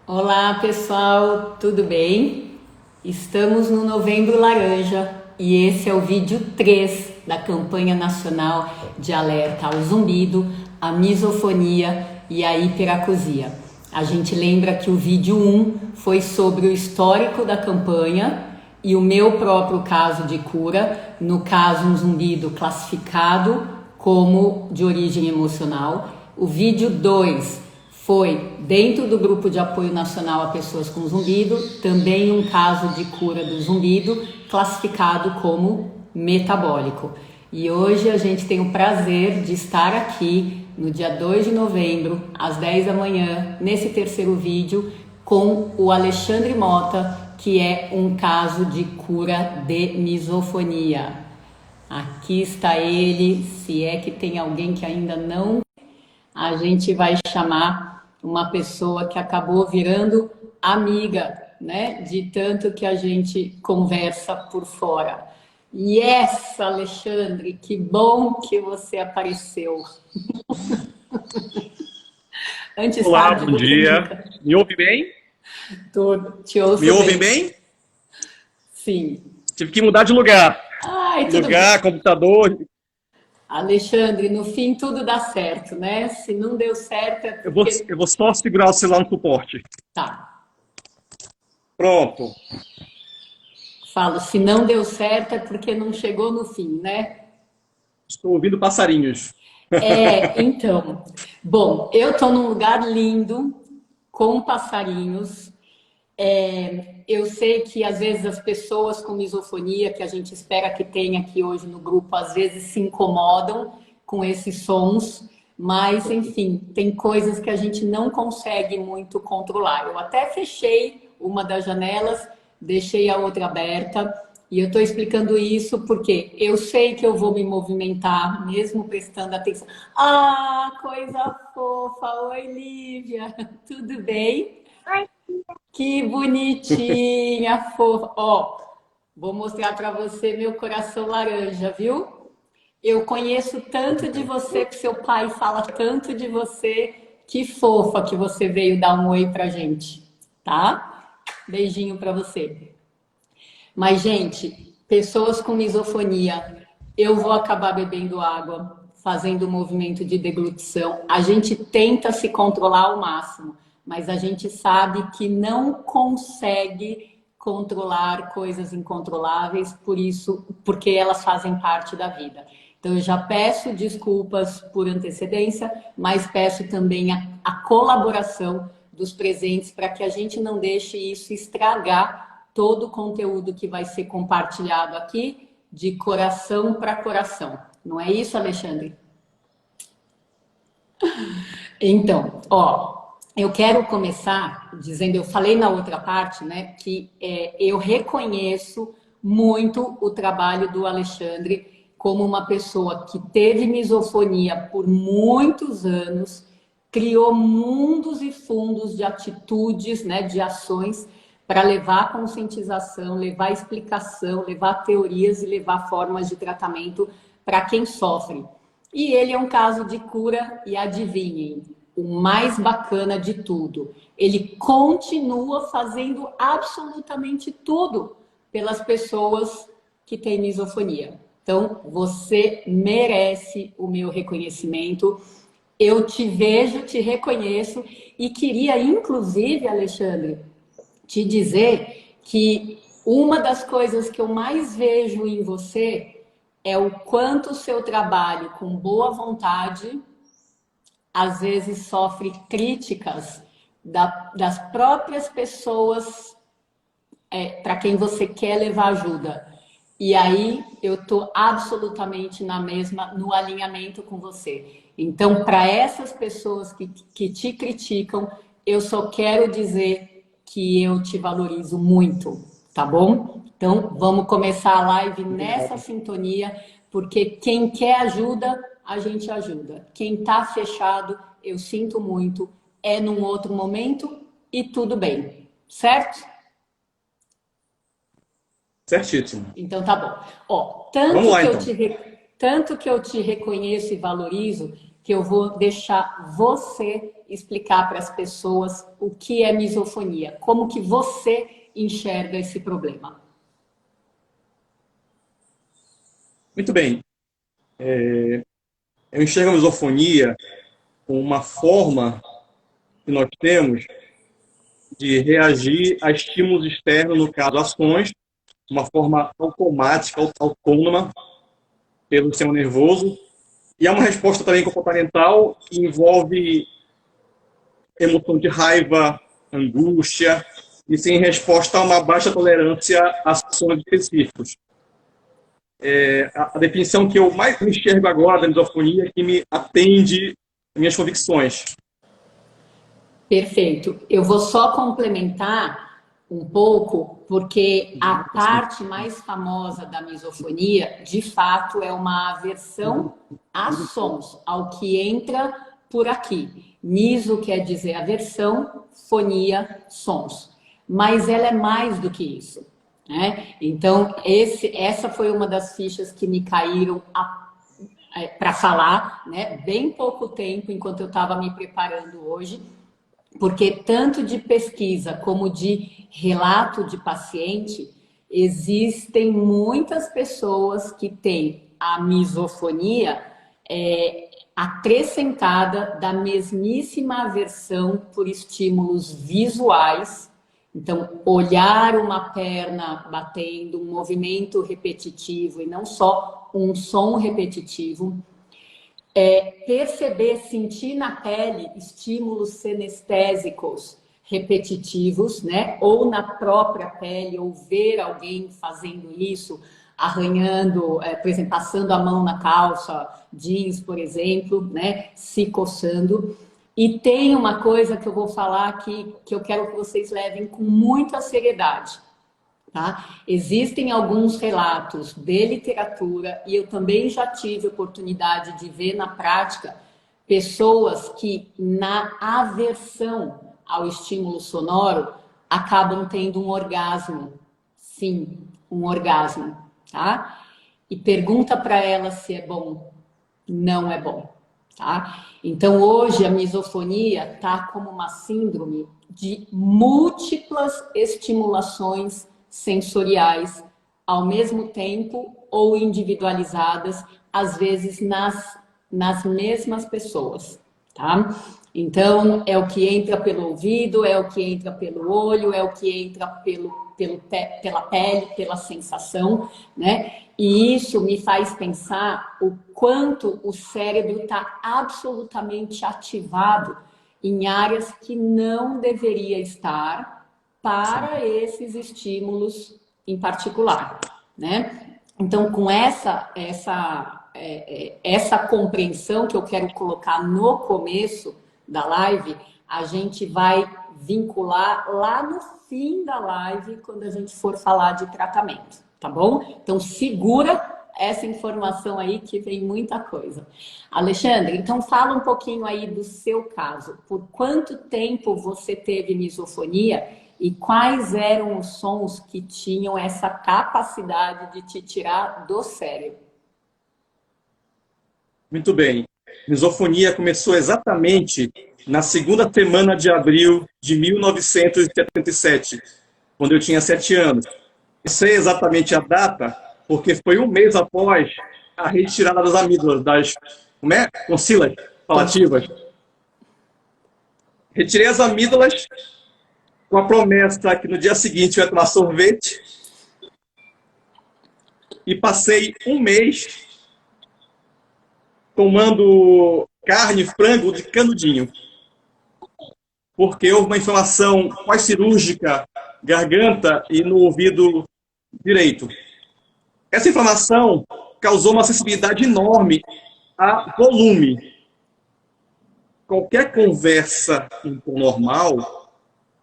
Olá pessoal, tudo bem? Estamos no Novembro Laranja e esse é o vídeo 3 da campanha nacional de alerta ao zumbido, à misofonia e à hiperacusia. A gente lembra que o vídeo 1 foi sobre o histórico da campanha e o meu próprio caso de cura, no caso um zumbido classificado como de origem emocional. O vídeo 2 foi dentro do grupo de apoio nacional a pessoas com zumbido, também um caso de cura do zumbido, classificado como metabólico. E hoje a gente tem o prazer de estar aqui no dia 2 de novembro, às 10 da manhã, nesse terceiro vídeo, com o Alexandre Mota, que é um caso de cura de misofonia. Aqui está ele, se é que tem alguém que ainda não, a gente vai chamar uma pessoa que acabou virando amiga, né? De tanto que a gente conversa por fora. Yes, Alexandre, que bom que você apareceu. Antes Olá, tarde bom do que dia. nunca. Me ouve bem? Te ouço Me ouvem bem. bem? Sim. Tive que mudar de lugar. Ai, tudo bem. Lugar, computador. Alexandre, no fim tudo dá certo, né? Se não deu certo é Eu vou, porque... eu vou só segurar o celular no suporte. Tá. Pronto. Falo, se não deu certo é porque não chegou no fim, né? Estou ouvindo passarinhos. Então, bom, eu estou num lugar lindo, com passarinhos. Eu sei que às vezes as pessoas com misofonia, que a gente espera que tenha aqui hoje no grupo, às vezes se incomodam com esses sons, mas enfim, tem coisas que a gente não consegue muito controlar. Eu até fechei uma das janelas, deixei a outra aberta. E eu estou explicando isso porque eu sei que eu vou me movimentar, mesmo prestando atenção. Ah, coisa fofa! Oi, Lívia! Tudo bem? Que bonitinha, fofa! Ó, vou mostrar para você meu coração laranja, viu? Eu conheço tanto de você, que seu pai fala tanto de você. Que fofa que você veio dar um oi pra gente, tá? Beijinho para você. Mas, gente, pessoas com misofonia, eu vou acabar bebendo água, fazendo o movimento de deglutição. A gente tenta se controlar ao máximo, mas a gente sabe que não consegue controlar coisas incontroláveis, por isso, porque elas fazem parte da vida. Então, eu já peço desculpas por antecedência, mas peço também a colaboração dos presentes para que a gente não deixe isso estragar todo o conteúdo que vai ser compartilhado aqui de coração para coração. Não é isso, Alexandre? Então, ó, eu quero começar dizendo, eu falei na outra parte, né, que eu reconheço muito o trabalho do Alexandre como uma pessoa que teve misofonia por muitos anos, criou mundos e fundos de atitudes, né, de ações para levar conscientização, levar explicação, levar teorias e levar formas de tratamento para quem sofre. E ele é um caso de cura, e adivinhem, o mais bacana de tudo, ele continua fazendo absolutamente tudo pelas pessoas que têm misofonia. Então, você merece o meu reconhecimento. Eu te vejo, te reconheço e queria, inclusive, Alexandre, te dizer que uma das coisas que eu mais vejo em você é o quanto o seu trabalho com boa vontade às vezes sofre críticas das próprias pessoas para quem você quer levar ajuda. E aí eu estou absolutamente no alinhamento com você. Então, para essas pessoas que te criticam, eu só quero dizer que eu te valorizo muito, tá bom? Então, vamos começar a live nessa sintonia, porque quem quer ajuda, a gente ajuda. Quem tá fechado, eu sinto muito, é num outro momento e tudo bem, certo? Certíssimo. Então tá bom. Ó, Vamos lá, então. tanto que eu te reconheço e valorizo, que eu vou deixar você explicar para as pessoas o que é misofonia. Como que você enxerga esse problema? Muito bem. Eu enxergo a misofonia como uma forma que nós temos de reagir a estímulos externos, no caso, ações, de uma forma automática, autônoma, pelo sistema nervoso. E é uma resposta também comportamental que envolve emoção de raiva, angústia, e sem resposta a uma baixa tolerância a ações específicas. A definição que eu mais enxergo agora da misofonia é que me atende às minhas convicções. Perfeito. Eu vou só complementar um pouco, porque a parte mais famosa da misofonia, de fato, é uma aversão a sons, ao que entra por aqui. Miso quer dizer aversão, fonia, sons. Mas ela é mais do que isso, né? Então, essa foi uma das fichas que me caíram para falar, né? Bem pouco tempo, enquanto eu estava me preparando hoje, porque tanto de pesquisa como de relato de paciente, existem muitas pessoas que têm a misofonia acrescentada da mesmíssima aversão por estímulos visuais. Então, olhar uma perna batendo, um movimento repetitivo e não só um som repetitivo. Perceber, sentir na pele estímulos senestésicos repetitivos, né? Ou na própria pele, ou ver alguém fazendo isso, arranhando, por exemplo, passando a mão na calça, jeans, por exemplo, né? Se coçando. E tem uma coisa que eu vou falar aqui, que eu quero que vocês levem com muita seriedade. Tá? Existem alguns relatos de literatura, e eu também já tive oportunidade de ver na prática pessoas que, na aversão ao estímulo sonoro, acabam tendo um orgasmo. Sim, um orgasmo. Tá? E pergunta para ela se é bom. Não é bom. Tá? Então, hoje, a misofonia está como uma síndrome de múltiplas estimulações sensoriais ao mesmo tempo ou individualizadas, às vezes nas mesmas pessoas, tá? Então, é o que entra pelo ouvido, é o que entra pelo olho, é o que entra pela pele, pela sensação, né? E isso me faz pensar o quanto o cérebro está absolutamente ativado em áreas que não deveria estar para esses estímulos em particular, né? Então, com essa compreensão que eu quero colocar no começo da live, a gente vai vincular lá no fim da live, quando a gente for falar de tratamento, tá bom? Então, segura essa informação aí que vem muita coisa. Alexandre, então fala um pouquinho aí do seu caso. Por quanto tempo você teve misofonia e quais eram os sons que tinham essa capacidade de te tirar do sério? Muito bem. Misofonia começou exatamente na segunda semana de abril de 1977, quando eu tinha 7 anos. Não sei exatamente a data, porque foi um mês após a retirada das amígdalas, das tonsilas falativas. Retirei as amígdalas com a promessa que no dia seguinte eu ia tomar sorvete e passei um mês tomando carne, frango de canudinho, porque houve uma inflamação pós-cirúrgica, garganta e no ouvido direito. Essa inflamação causou uma sensibilidade enorme a volume. Qualquer conversa em tom normal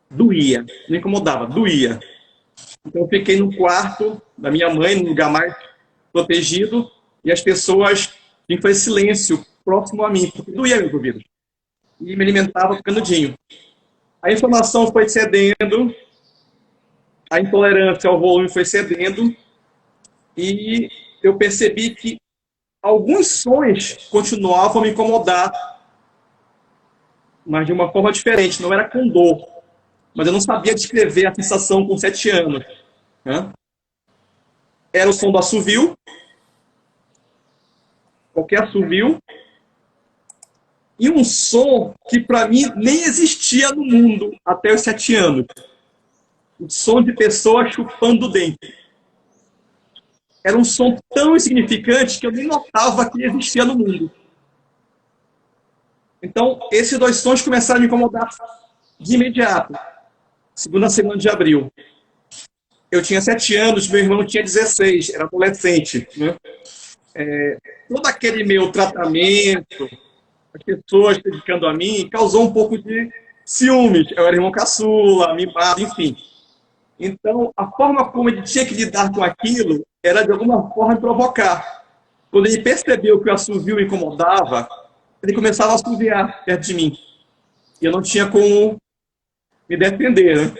doía, me incomodava, doía. Então eu fiquei no quarto da minha mãe, num lugar mais protegido, e as pessoas tinham que fazer silêncio próximo a mim, porque doía meus ouvidos. E me alimentava com canudinho. A inflamação foi cedendo, a intolerância ao volume foi cedendo, e eu percebi que alguns sons continuavam a me incomodar mas de uma forma diferente, não era com dor. Mas eu não sabia descrever a sensação com 7 anos. Né? Era o som do assovio, qualquer assovio, e um som que para mim nem existia no mundo até os 7 anos. O som de pessoas chupando o dente. Era um som tão insignificante que eu nem notava que existia no mundo. Então, esses 2 sons começaram a me incomodar de imediato. Segunda semana de abril. Eu tinha 7 anos, meu irmão tinha 16, era adolescente. Né? Todo aquele meu tratamento, as pessoas se dedicando a mim, causou um pouco de ciúmes. Eu era irmão caçula, mimado, enfim. Então, a forma como ele tinha que lidar com aquilo era, de alguma forma, me provocar. Quando ele percebeu que o assovio me incomodava, ele começava a assoviar perto de mim. E eu não tinha como me defender, né?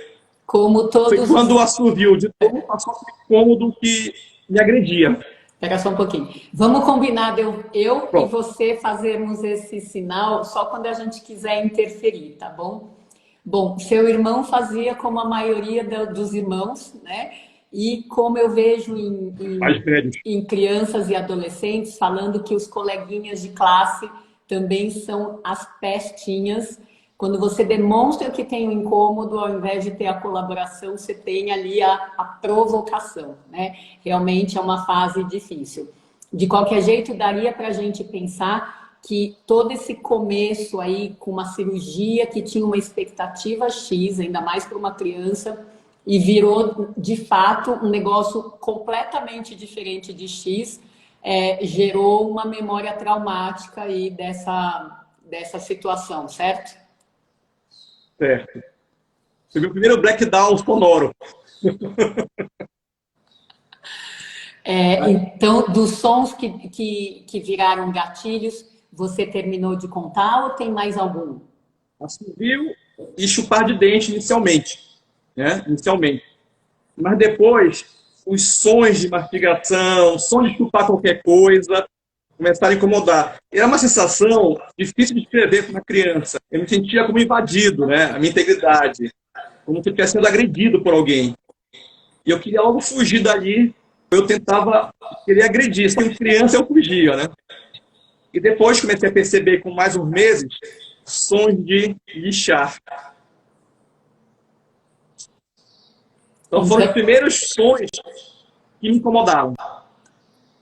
Como todos... Foi quando o assovio de todo passou por um incômodo que me agredia. Espera só um pouquinho. Vamos combinar eu e você fazermos esse sinal só quando a gente quiser interferir, tá bom? Bom, seu irmão fazia como a maioria dos irmãos, né? E como eu vejo em crianças e adolescentes falando que os coleguinhas de classe também são as pestinhas. Quando você demonstra que tem um incômodo, ao invés de ter a colaboração, você tem ali a provocação, né? Realmente é uma fase difícil. De qualquer jeito, daria para a gente pensar que todo esse começo aí com uma cirurgia que tinha uma expectativa X, ainda mais para uma criança, e virou, de fato, um negócio completamente diferente de X, gerou uma memória traumática aí dessa situação, certo? Certo. Foi meu primeiro breakdown sonoro. Então, dos sons que viraram gatilhos, você terminou de contar ou tem mais algum? Assovio e chupar de dente inicialmente. Né? Inicialmente. Mas depois, os sons de mastigação, som de chupar qualquer coisa, começaram a incomodar. Era uma sensação difícil de descrever para uma criança. Eu me sentia como invadido, né? A minha integridade. Como se eu estivesse sendo agredido por alguém. E eu queria logo fugir dali. Eu tentava querer agredir. Sendo criança, eu fugia, né? E depois comecei a perceber, com mais uns meses, sons de lixar. Então foram os primeiros sons que me incomodavam.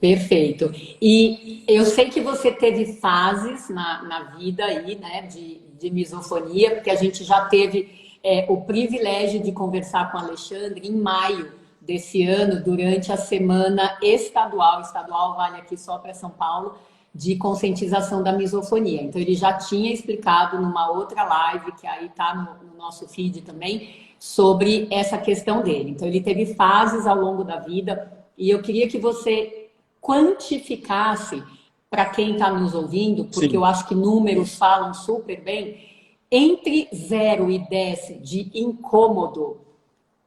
Perfeito. E eu sei que você teve fases na vida aí, né, de misofonia, porque a gente já teve o privilégio de conversar com o Alexandre em maio desse ano, durante a semana estadual vale aqui só para São Paulo, de conscientização da misofonia. Então, ele já tinha explicado numa outra live, que aí está no nosso feed também, sobre essa questão dele. Então, ele teve fases ao longo da vida, e eu queria que você quantificasse, para quem está nos ouvindo, porque Sim. Eu acho que números falam super bem, entre 0 e 10 de incômodo,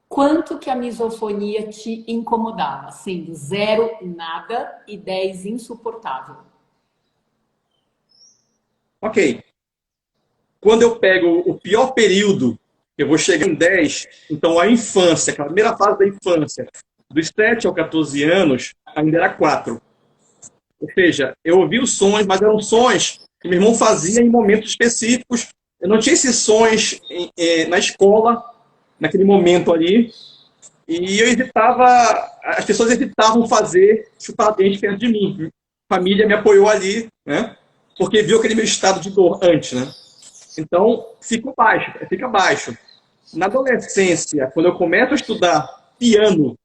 quanto que a misofonia te incomodava? Sendo 0 nada e 10 insuportável. Ok. Quando eu pego o pior período, eu vou chegar em 10, então a infância, aquela primeira fase da infância, dos 7 aos 14 anos, ainda era 4. Ou seja, eu ouvi os sons, mas eram sons que meu irmão fazia em momentos específicos. Eu não tinha esses sons na escola, naquele momento ali. E eu evitava, as pessoas evitavam fazer chupar dente perto de mim. A família me apoiou ali, né? Porque viu aquele meu estado de dor antes, né? Então, fica baixo. Na adolescência, quando eu começo a estudar piano,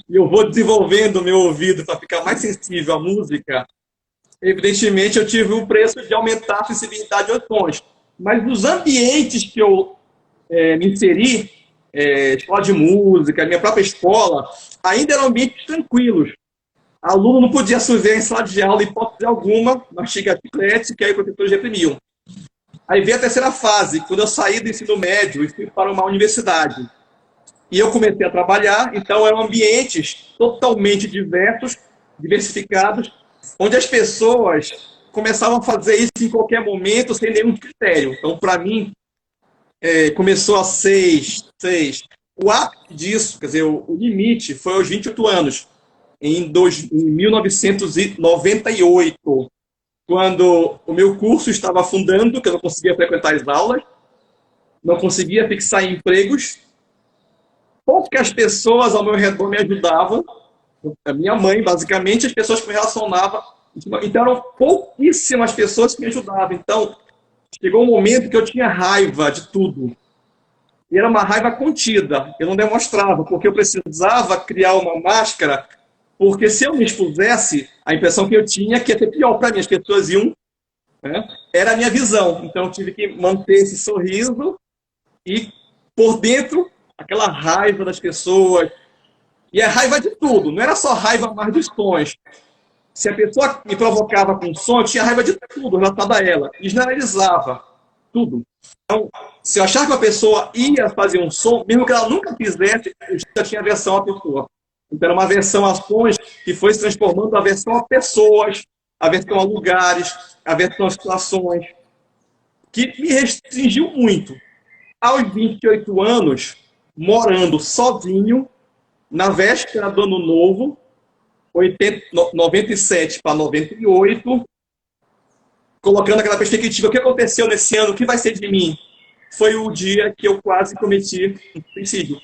e eu vou desenvolvendo o meu ouvido para ficar mais sensível à música, evidentemente eu tive o preço de aumentar a sensibilidade aos sons. Mas nos ambientes que eu me inseri, escola de música, minha própria escola, ainda eram ambientes tranquilos. Aluno não podia assoviar em sala de aula, hipótese alguma, mastigar chiclete, que aí os professores reprimiam. Aí veio a terceira fase, quando eu saí do ensino médio e fui para uma universidade. E eu comecei a trabalhar, então eram ambientes totalmente diversos, diversificados, onde as pessoas começavam a fazer isso em qualquer momento, sem nenhum critério. Então, para mim, começou a seis. O ápice disso, quer dizer, o limite foi aos 28 anos, em 1998, quando o meu curso estava afundando, que eu não conseguia frequentar as aulas, não conseguia fixar empregos, poucas pessoas ao meu redor me ajudavam, a minha mãe, basicamente, as pessoas que me relacionavam, então eram pouquíssimas pessoas que me ajudavam. Então, chegou um momento que eu tinha raiva de tudo. E era uma raiva contida, eu não demonstrava, porque eu precisava criar uma máscara, porque se eu me expusesse, a impressão que eu tinha que ia ser pior para mim, as pessoas iam, né? Era a minha visão. Então eu tive que manter esse sorriso e, por dentro, aquela raiva das pessoas. E a raiva de tudo, não era só raiva mais dos sons. Se a pessoa me provocava com som, eu tinha raiva de tudo relacionado a ela. E generalizava tudo. Então, se eu achar que uma pessoa ia fazer um som, mesmo que ela nunca fizesse, eu já tinha aversão à pessoa. Então, era uma aversão a sons que foi se transformando em aversão a pessoas, aversão a lugares, aversão a situações, que me restringiu muito. Aos 28 anos, morando sozinho, na véspera do Ano Novo, 97 para 98, colocando aquela perspectiva, o que aconteceu nesse ano, o que vai ser de mim? Foi o dia que eu quase cometi um suicídio.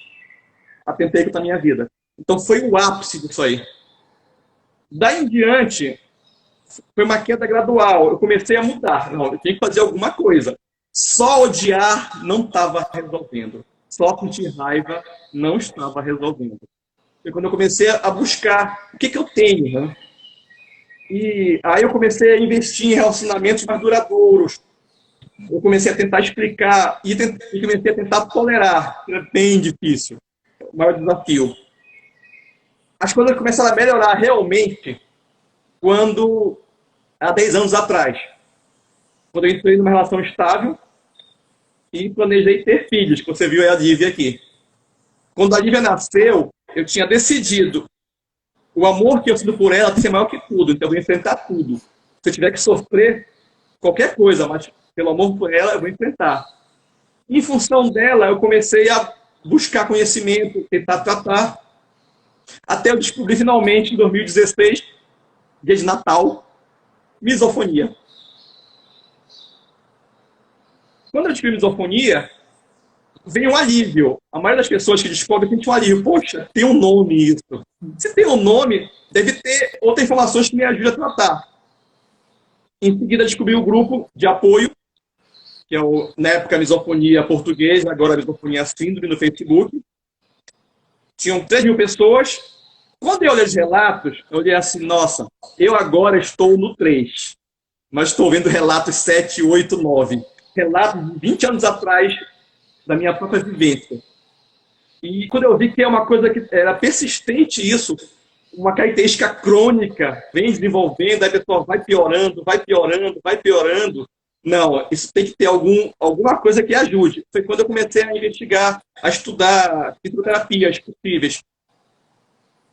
Atentei contra a minha vida. Então foi o ápice disso aí. Daí em diante, foi uma queda gradual. Eu comecei a mudar. Não, eu tinha que fazer alguma coisa. Só odiar não estava resolvendo. Só sentir raiva não estava resolvendo. Foi quando eu comecei a buscar o que eu tenho, né? E aí eu comecei a investir em relacionamentos mais duradouros. Eu comecei a tentar explicar e comecei a tentar tolerar. É bem difícil. O maior desafio. As coisas começaram a melhorar realmente quando, há 10 anos atrás, quando eu entrei numa relação estável e planejei ter filhos, que você viu a Lívia aqui. Quando a Lívia nasceu, eu tinha decidido o amor que eu sinto por ela tem que ser maior que tudo, então eu vou enfrentar tudo. Se eu tiver que sofrer qualquer coisa, mas pelo amor por ela, eu vou enfrentar. Em função dela, eu comecei a buscar conhecimento, tentar tratar, até eu descobri finalmente, em 2016, dia de Natal, misofonia. Quando eu descobri misofonia, veio um alívio. A maioria das pessoas que descobrem tem um alívio. Poxa, tem um nome isso. Se tem um nome, deve ter outras informações que me ajudem a tratar. Em seguida, descobri o grupo de apoio, que é na época a misofonia portuguesa, agora a misofonia síndrome no Facebook. Tinham 3.000 pessoas. Quando eu olhei os relatos, eu olhei assim, nossa, eu agora estou no 3, mas estou vendo relatos 7, 8, 9. Relatos de 20 anos atrás, da minha própria vivência. E quando eu vi que é uma coisa que era persistente isso, uma característica crônica, vem desenvolvendo, a pessoa vai piorando, vai piorando, vai piorando. Não, isso tem que ter alguma coisa que ajude. Foi quando eu comecei a investigar, a estudar fisioterapias possíveis.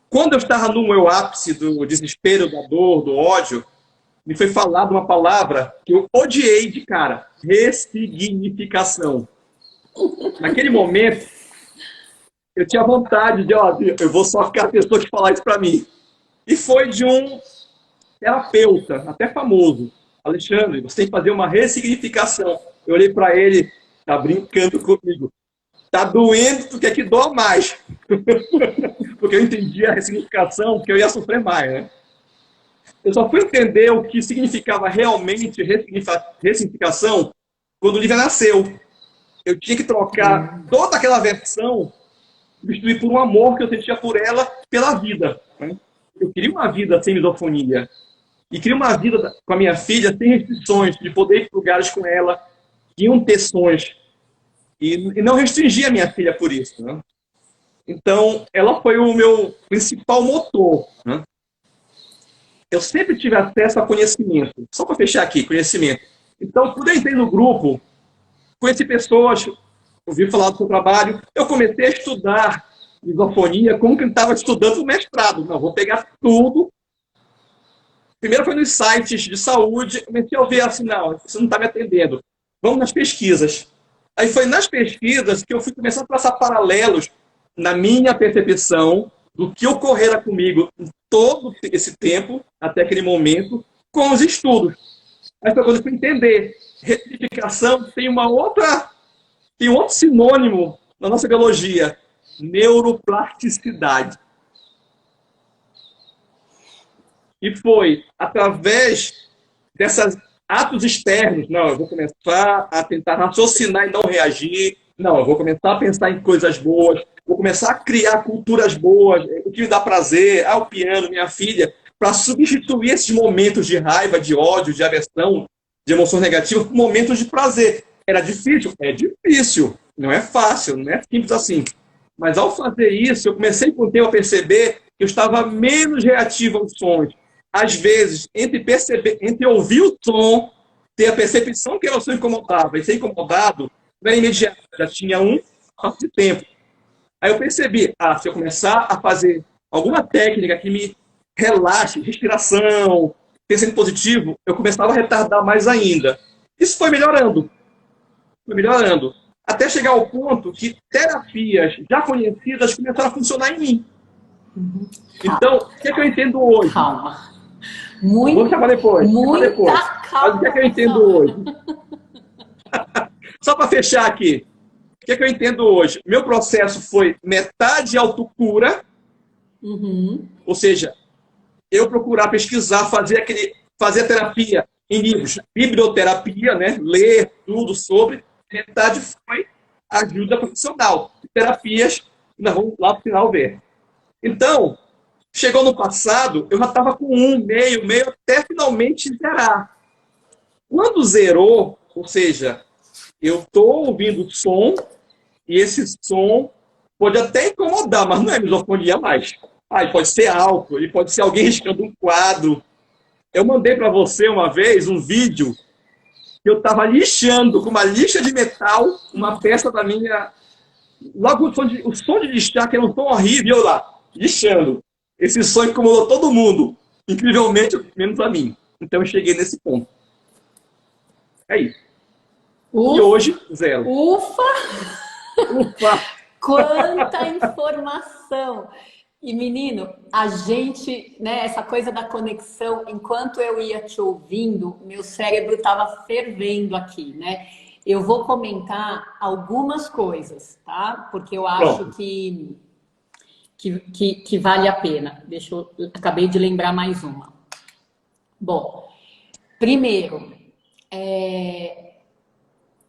Quando eu estava no meu ápice do desespero, da dor, do ódio, me foi falada uma palavra que eu odiei de cara: ressignificação. Naquele momento, eu tinha vontade de, eu vou socar a pessoa que falar isso para mim. E foi de um terapeuta, até famoso. Alexandre, você tem que fazer uma ressignificação. Eu olhei para ele, tá brincando comigo. Tá doendo, tu quer que doa mais. Porque eu entendi a ressignificação, que eu ia sofrer mais, né? Eu só fui entender o que significava realmente ressignificação quando o Lívia nasceu. Eu tinha que trocar toda aquela versão, substituir por um amor que eu sentia por ela, pela vida. Né? Eu queria uma vida sem misofonia. E queria uma vida com a minha filha sem restrições, de poder ir para lugares com ela, que iam ter sonhos. E não restringir a minha filha por isso. Né? Então, ela foi o meu principal motor. Né? Eu sempre tive acesso a conhecimento. Só para fechar aqui, conhecimento. Então, quando eu entrei no grupo, conheci pessoas, ouvi falar do seu trabalho, eu comecei a estudar misofonia como quem estava estudando o mestrado. Não, vou pegar tudo Primeiro foi nos sites de saúde, comecei a ver assim, não, isso não está me atendendo. Vamos nas pesquisas. Aí foi nas pesquisas que eu fui começar a traçar paralelos na minha percepção do que ocorrera comigo em todo esse tempo, até aquele momento, com os estudos. Aí foi quando eu fui entender. Retificação tem um outro sinônimo na nossa biologia, neuroplasticidade. E foi através desses atos externos, não, eu vou começar a tentar raciocinar e não reagir, não, eu vou começar a pensar em coisas boas, vou começar a criar culturas boas, o que me dá prazer, o piano, minha filha, para substituir esses momentos de raiva, de ódio, de aversão, de emoções negativas, por momentos de prazer. Era difícil? É difícil, não é fácil, não é simples assim. Mas ao fazer isso, eu comecei com o tempo a perceber que eu estava menos reativo aos sons. Às vezes, entre ouvir o som, ter a percepção que o som incomodava e ser incomodado, não era imediato, já tinha um passo de tempo. Aí eu percebi, se eu começar a fazer alguma técnica que me relaxe, respiração, pensamento positivo, eu começava a retardar mais ainda. Isso foi melhorando, até chegar ao ponto que terapias já conhecidas começaram a funcionar em mim. Então, o que é que eu entendo hoje? Calma. Vou chamar depois. Muita Mas o que é que eu entendo hoje? Só para fechar aqui. O que é que eu entendo hoje? Meu processo foi metade autocura, ou seja, eu procurar pesquisar, fazer a terapia em livros, biblioterapia, né? Ler tudo sobre. Metade foi ajuda profissional, terapias, nós vamos lá para o final ver. Então, chegou no passado, eu já estava com meio, até finalmente zerar. Quando zerou, ou seja, eu estou ouvindo som, e esse som pode até incomodar, mas não é misofonia mais. Ele pode ser alto, ele pode ser alguém riscando um quadro. Eu mandei para você uma vez um vídeo que eu estava lixando com uma lixa de metal uma peça da minha... Logo o som de lixar, que era um som horrível, eu lá, lixando. Esse som incomodou todo mundo, incrivelmente, menos a mim. Então eu cheguei nesse ponto. É isso. Ufa, e hoje, zero. Ufa! Ufa! Quanta informação! E, menino, a gente, né, essa coisa da conexão, enquanto eu ia te ouvindo, meu cérebro estava fervendo aqui, né? Eu vou comentar algumas coisas, tá? Porque eu acho que vale a pena. Eu acabei de lembrar mais uma. Bom, primeiro,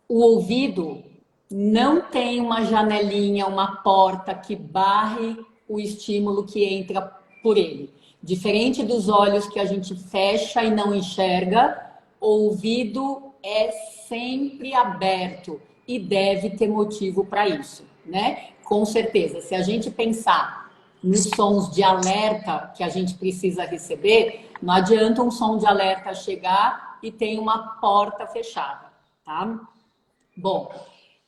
o ouvido não tem uma janelinha, uma porta que barre o estímulo que entra por ele. Diferente dos olhos que a gente fecha e não enxerga, o ouvido é sempre aberto e deve ter motivo para isso, né? Com certeza, se a gente pensar nos sons de alerta que a gente precisa receber, não adianta um som de alerta chegar e tem uma porta fechada, tá? Bom,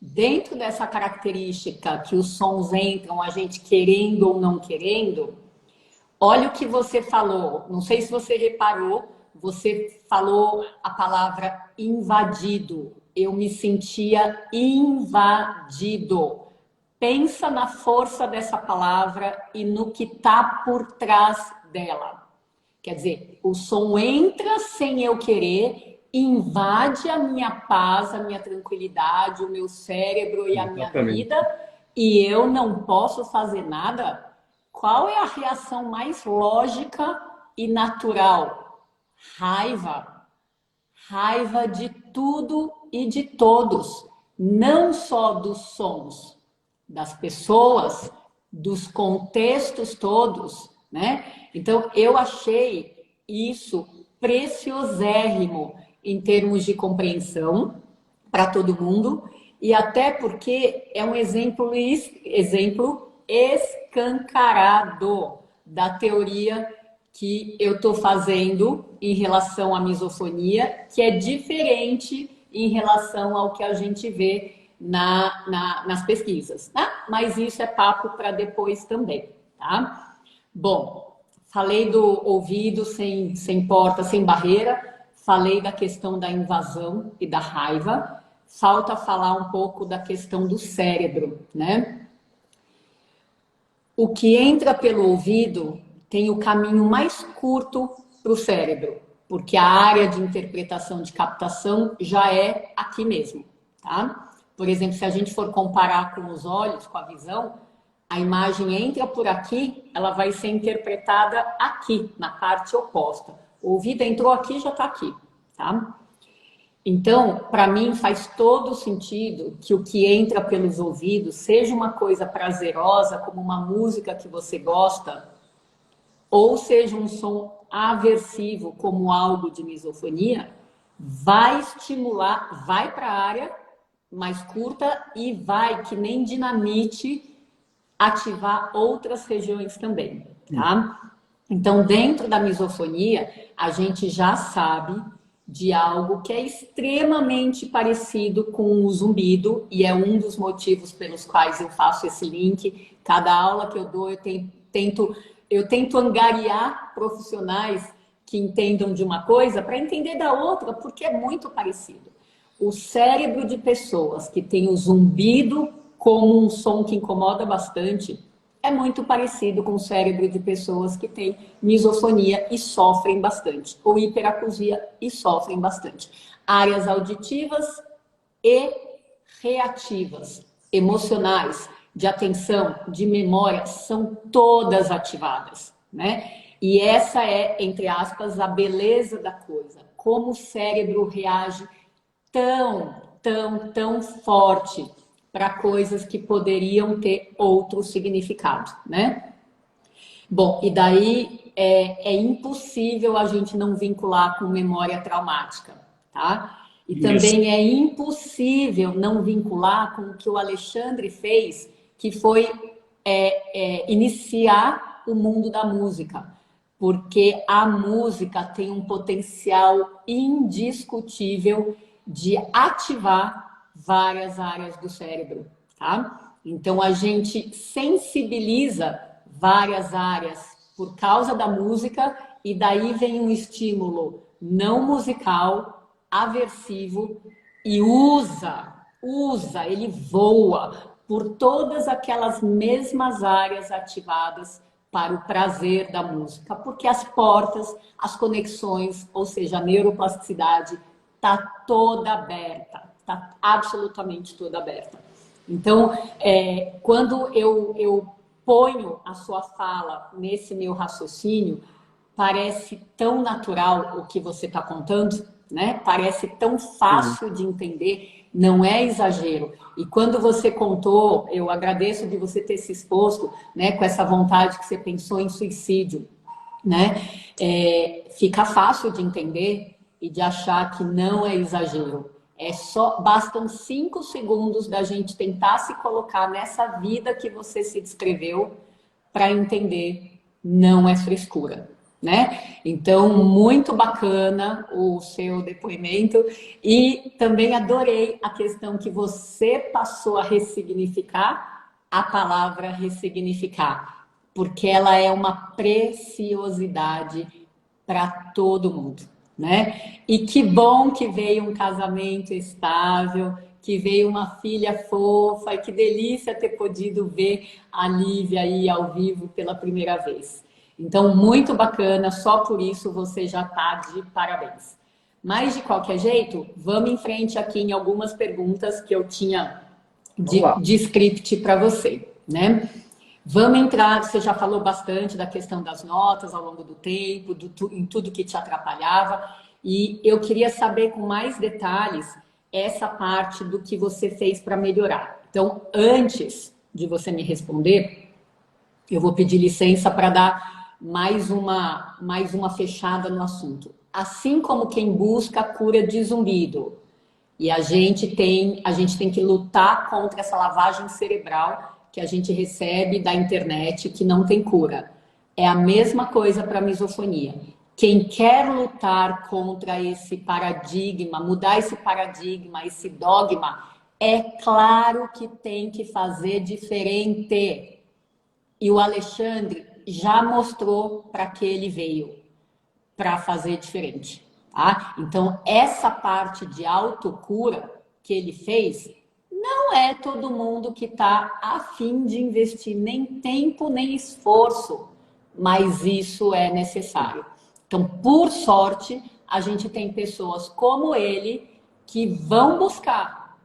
dentro dessa característica que os sons entram, a gente querendo ou não querendo, olha o que você falou, não sei se você reparou, você falou a palavra invadido. Eu me sentia invadido. Pensa na força dessa palavra e no que está por trás dela. Quer dizer, o som entra sem eu querer, invade a minha paz, a minha tranquilidade, o meu cérebro e a minha vida, e eu não posso fazer nada. Qual é a reação mais lógica e natural? Raiva. Raiva de tudo e de todos, não só dos sons, das pessoas, dos contextos todos, né? Então, eu achei isso preciosérrimo em termos de compreensão para todo mundo, e até porque é um exemplo escancarado da teoria que eu estou fazendo em relação à misofonia, que é diferente em relação ao que a gente vê nas pesquisas, tá? Mas isso é papo para depois também, tá? Bom, falei do ouvido sem porta, sem barreira, falei da questão da invasão e da raiva, falta falar um pouco da questão do cérebro, né? O que entra pelo ouvido tem o caminho mais curto para o cérebro, porque a área de interpretação de captação já é aqui mesmo, tá? Por exemplo, se a gente for comparar com os olhos, com a visão, a imagem entra por aqui, ela vai ser interpretada aqui, na parte oposta. O ouvido entrou aqui, já está aqui, tá? Então, para mim, faz todo sentido que o que entra pelos ouvidos seja uma coisa prazerosa, como uma música que você gosta, ou seja um som aversivo, como algo de misofonia, vai estimular, vai para a área mais curta e vai, que nem dinamite, ativar outras regiões também, tá? Então, dentro da misofonia, a gente já sabe de algo que é extremamente parecido com o zumbido, e é um dos motivos pelos quais eu faço esse link. Cada aula que eu dou, eu tento angariar profissionais que entendam de uma coisa para entender da outra, porque é muito parecido. O cérebro de pessoas que tem o zumbido como um som que incomoda bastante é muito parecido com o cérebro de pessoas que têm misofonia e sofrem bastante, ou hiperacusia e sofrem bastante. Áreas auditivas e reativas, emocionais, de atenção, de memória, são todas ativadas, né? E essa é, entre aspas, a beleza da coisa. Como o cérebro reage tão forte para coisas que poderiam ter outro significado, né? Bom, e daí é impossível a gente não vincular com memória traumática, tá? E Isso. Também é impossível não vincular com o que o Alexandre fez, que foi iniciar o mundo da música, porque a música tem um potencial indiscutível de ativar várias áreas do cérebro, tá? Então, a gente sensibiliza várias áreas por causa da música e daí vem um estímulo não musical, aversivo e ele voa por todas aquelas mesmas áreas ativadas para o prazer da música, porque as portas, as conexões, ou seja, a neuroplasticidade está toda aberta, está absolutamente toda aberta. Então, quando eu ponho a sua fala nesse meu raciocínio, parece tão natural o que você está contando, né? Parece tão fácil de entender, não é exagero. E quando você contou, eu agradeço de você ter se exposto, né, com essa vontade que você pensou em suicídio, né? Fica fácil de entender e de achar que não é exagero. Bastam 5 segundos da gente tentar se colocar nessa vida que você se descreveu para entender, não é frescura, né? Então, muito bacana o seu depoimento e também adorei a questão que você passou a ressignificar a palavra ressignificar, porque ela é uma preciosidade para todo mundo, né? E que bom que veio um casamento estável, que veio uma filha fofa, e que delícia ter podido ver a Lívia aí ao vivo pela primeira vez. Então, muito bacana, só por isso você já está de parabéns. Mas, de qualquer jeito, vamos em frente aqui em algumas perguntas que eu tinha de script para você, né? Vamos entrar, você já falou bastante da questão das notas ao longo do tempo, em tudo que te atrapalhava, e eu queria saber com mais detalhes essa parte do que você fez para melhorar. Então, antes de você me responder, eu vou pedir licença para dar mais uma fechada no assunto. Assim como quem busca a cura de zumbido, e a gente tem que lutar contra essa lavagem cerebral que a gente recebe da internet, que não tem cura. É a mesma coisa para a misofonia. Quem quer lutar contra esse paradigma, mudar esse paradigma, esse dogma, é claro que tem que fazer diferente. E o Alexandre já mostrou para que ele veio, para fazer diferente, tá? Então, essa parte de autocura que ele fez, não é todo mundo que está a fim de investir nem tempo, nem esforço, mas isso é necessário. Então, por sorte, a gente tem pessoas como ele que vão buscar,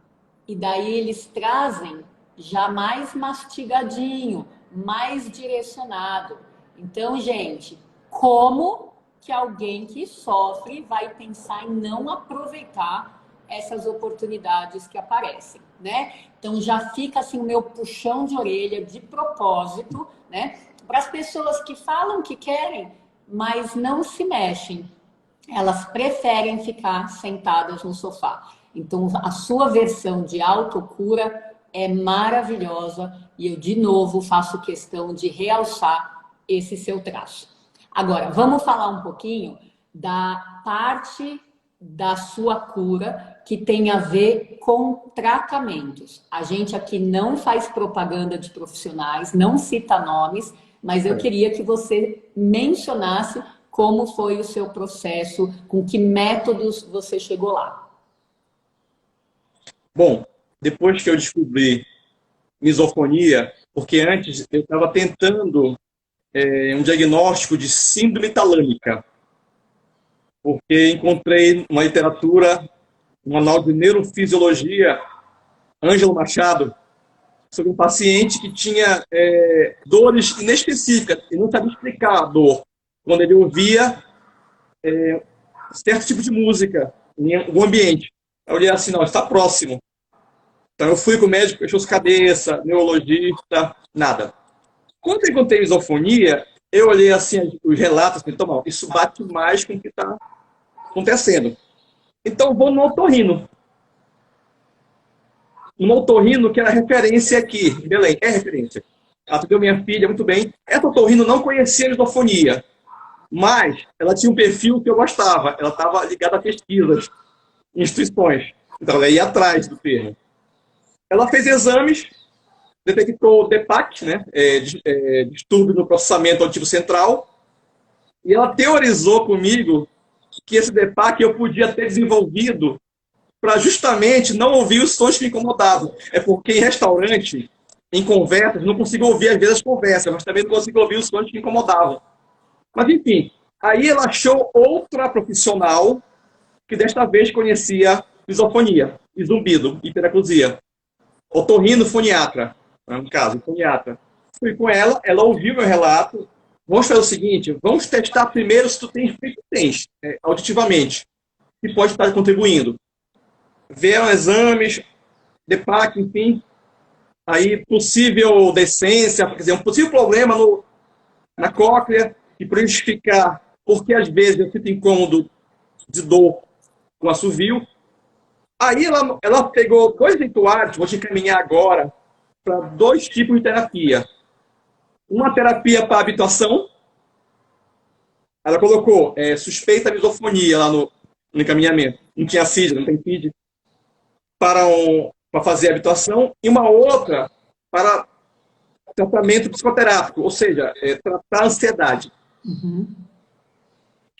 e daí eles trazem já mais mastigadinho, mais direcionado. Então, gente, como que alguém que sofre vai pensar em não aproveitar essas oportunidades que aparecem, né? Então já fica assim o meu puxão de orelha de propósito, né? Para as pessoas que falam que querem, mas não se mexem. Elas preferem ficar sentadas no sofá. Então a sua versão de autocura é maravilhosa e eu de novo faço questão de realçar esse seu traço. Agora, vamos falar um pouquinho da parte da sua cura que tem a ver com tratamentos. A gente aqui não faz propaganda de profissionais, não cita nomes, mas eu queria que você mencionasse como foi o seu processo, com que métodos você chegou lá. Bom, depois que eu descobri misofonia, porque antes eu estava tentando um diagnóstico de síndrome talâmica, porque encontrei uma literatura, um manual de neurofisiologia, Ângelo Machado, sobre um paciente que tinha dores inespecíficas e não sabia explicar a dor quando ele ouvia certo tipo de música em algum ambiente. Eu olhei assim, não, está próximo. Então eu fui com o médico, fechou as cabeça, neurologista, nada. Quando eu encontrei misofonia, eu olhei assim os relatos, assim, então, isso bate mais com o que está acontecendo. Então vou no otorrino. No otorrino, que era referência aqui, em Belém, é referência. Atendeu minha filha muito bem. Essa otorrino não conhecia a misofonia, mas ela tinha um perfil que eu gostava. Ela estava ligada a pesquisas, instituições. Então ela ia atrás do termo. Ela fez exames, detectou DPAC, né, distúrbio no processamento auditivo central, e ela teorizou comigo que esse DPAC eu podia ter desenvolvido para justamente não ouvir os sons que me incomodavam. É porque em restaurante, em conversas, não consigo ouvir às vezes as conversas, mas também não consigo ouvir os sons que me incomodavam. Mas enfim, aí ela achou outra profissional que desta vez conhecia misofonia, e zumbido, hiperacusia. Otorrinofoniatra, no caso, foniatra. Fui com ela, ela ouviu meu relato. Vamos fazer o seguinte, vamos testar primeiro se tu tens, auditivamente, que pode estar contribuindo. Vieram exames, DPAC, enfim, aí possível decência, quer dizer, um possível problema na cóclea, e para justificar porque às vezes eu sinto incômodo de dor com assovio. Aí ela pegou 2 rituais, vou te encaminhar agora, para 2 tipos de terapia. Uma terapia para habituação, ela colocou suspeita misofonia lá no encaminhamento. Não tinha CID, não tem CID. Para fazer habituação, e uma outra para tratamento psicoterápico, ou seja, tratar a ansiedade. Uhum.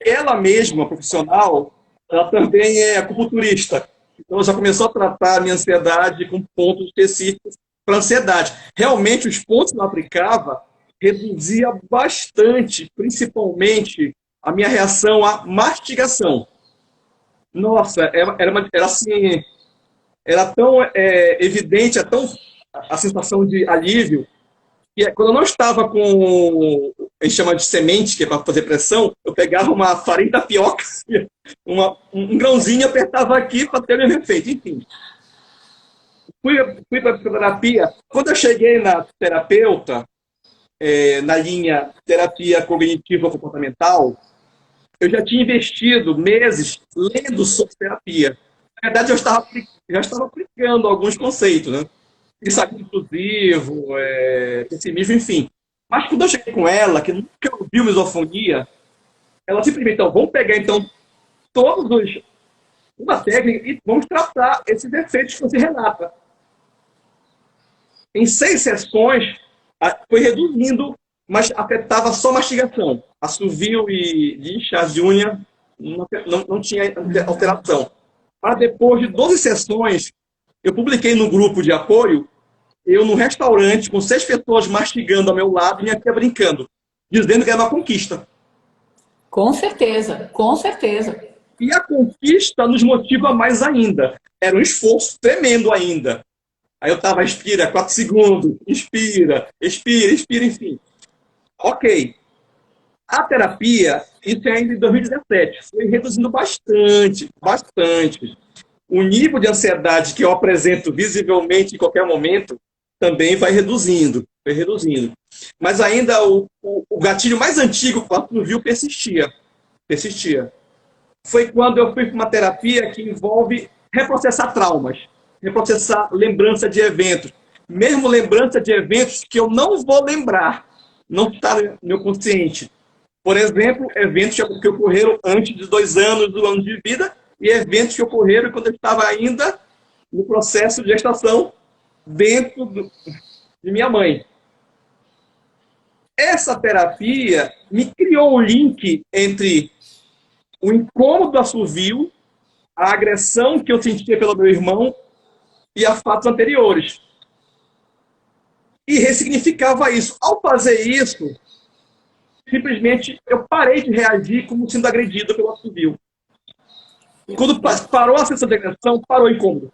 Ela mesma, profissional, ela também é acupunturista. Então, ela já começou a tratar a minha ansiedade com pontos específicos para ansiedade. Realmente, os pontos que ela aplicava reduzia bastante, principalmente, a minha reação à mastigação. Nossa, era assim, era tão evidente, a sensação de alívio, que quando eu não estava com, a gente chama de semente, que é para fazer pressão, eu pegava uma farinha de tapioca, um grãozinho e apertava aqui para ter o mesmo efeito. Enfim, fui para a psicoterapia. Quando eu cheguei na terapeuta, na linha terapia cognitiva comportamental, eu já tinha investido meses lendo sobre terapia. Na verdade, eu já estava aplicando alguns conceitos, né? Pensamento inclusivo, pessimismo, enfim. Mas quando eu cheguei com ela, que nunca ouviu misofonia, ela simplesmente, então, vamos pegar então uma técnica e vamos tratar esses defeitos que você relata. Em 6 sessões, foi reduzindo mas afetava só a mastigação. Assovio e lixar de unha não tinha alteração. Mas depois de 12 sessões, eu publiquei no grupo de apoio, eu num restaurante com 6 pessoas mastigando ao meu lado e minha tia brincando, dizendo que era uma conquista. Com certeza, com certeza. E a conquista nos motiva mais ainda. Era um esforço tremendo ainda. Aí eu estava, expira, 4 segundos, inspira, expira, expira, enfim. Ok. A terapia, isso é ainda em 2017, foi reduzindo bastante, bastante. O nível de ansiedade que eu apresento visivelmente em qualquer momento também vai reduzindo, vai reduzindo. Mas ainda o gatilho mais antigo que o viu persistia, persistia. Foi quando eu fui para uma terapia que envolve reprocessar traumas, reprocessar lembrança de eventos, mesmo lembrança de eventos que eu não vou lembrar, não está no meu consciente. Por exemplo, eventos que ocorreram antes de 2 anos do ano de vida e eventos que ocorreram quando eu estava ainda no processo de gestação dentro de minha mãe. Essa terapia me criou o link entre o incômodo do assovio, a agressão que eu sentia pelo meu irmão e a fatos anteriores. E ressignificava isso. Ao fazer isso, simplesmente eu parei de reagir como sendo agredido pelo assovio. Quando parou a sensação de agressão, parou o incômodo.